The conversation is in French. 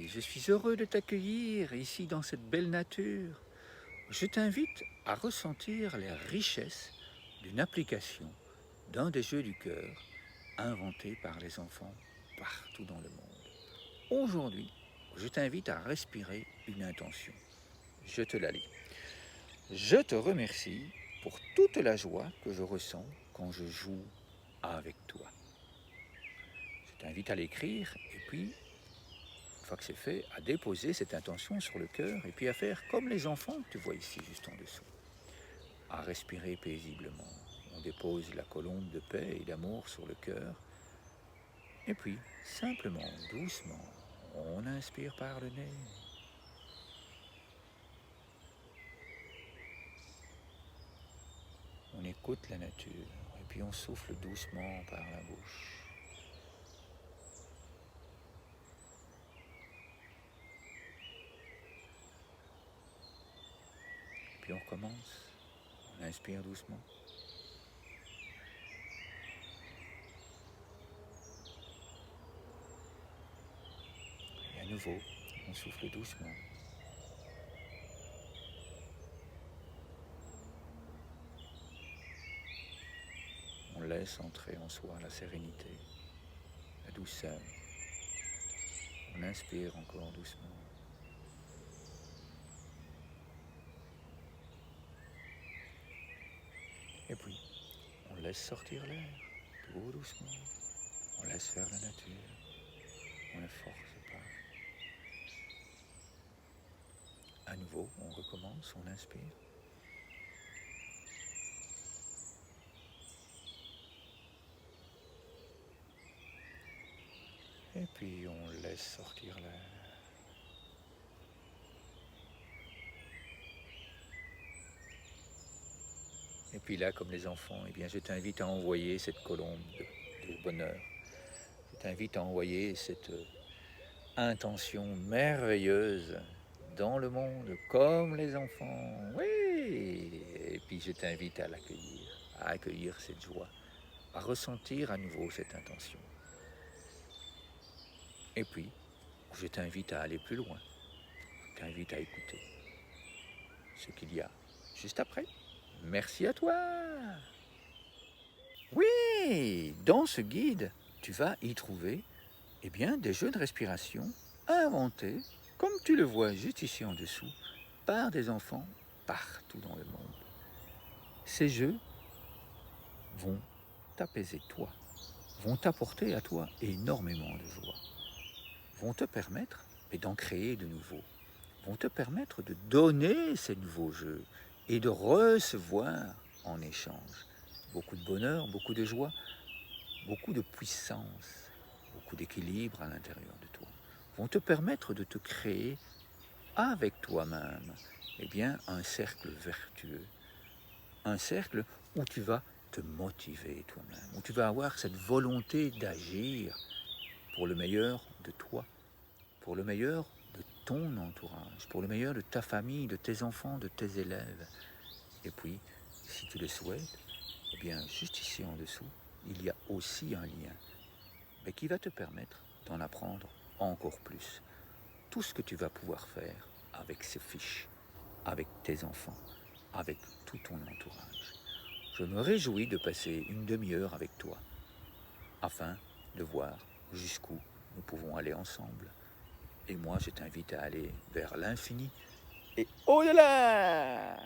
je suis heureux de t'accueillir ici dans cette belle nature. Je t'invite à ressentir les richesses d'une application, d'un des jeux du cœur, inventé par les enfants partout dans le monde. Aujourd'hui, je t'invite à respirer une intention. Je te la lis. Je te remercie pour toute la joie que je ressens quand je joue avec toi. Je t'invite à l'écrire et puis, une fois que c'est fait, à déposer cette intention sur le cœur et puis à faire comme les enfants que tu vois ici juste en dessous. À respirer paisiblement. On dépose la colombe de paix et d'amour sur le cœur. Et puis, simplement, doucement, on inspire par le nez. On écoute la nature et puis on souffle doucement par la bouche. Puis on recommence. On inspire doucement. Et à nouveau, on souffle doucement. On laisse entrer en soi la sérénité, la douceur. On inspire encore doucement. Et puis, on laisse sortir l'air, tout doucement. On laisse faire la nature. On ne force pas. À nouveau, on recommence, on inspire. Et puis, on laisse sortir l'air. Et puis là, comme les enfants, eh bien, je t'invite à envoyer cette colombe de bonheur. Je t'invite à envoyer cette intention merveilleuse dans le monde, comme les enfants. Oui. Et puis je t'invite à accueillir cette joie, à ressentir à nouveau cette intention. Et puis, je t'invite à aller plus loin. Je t'invite à écouter ce qu'il y a juste après. Merci à toi. Oui, dans ce guide, tu vas y trouver des jeux de respiration inventés, comme tu le vois juste ici en dessous, par des enfants partout dans le monde. Ces jeux vont t'apaiser toi, vont t'apporter à toi énormément de joie, vont te permettre d'en créer de nouveaux, vont te permettre de donner ces nouveaux jeux et de recevoir en échange beaucoup de bonheur, beaucoup de joie, beaucoup de puissance, beaucoup d'équilibre à l'intérieur de toi, vont te permettre de te créer avec toi-même un cercle vertueux, un cercle où tu vas te motiver toi-même, où tu vas avoir cette volonté d'agir pour le meilleur de toi, pour le meilleur de ton entourage, pour le meilleur de ta famille, de tes enfants, de tes élèves. Et puis, si tu le souhaites, juste ici en dessous, il y a aussi un lien qui va te permettre d'en apprendre encore plus. Tout ce que tu vas pouvoir faire avec ces fiches, avec tes enfants, avec tout ton entourage. Je me réjouis de passer une demi-heure avec toi, afin de voir jusqu'où nous pouvons aller ensemble. Et moi, je t'invite à aller vers l'infini et au-delà.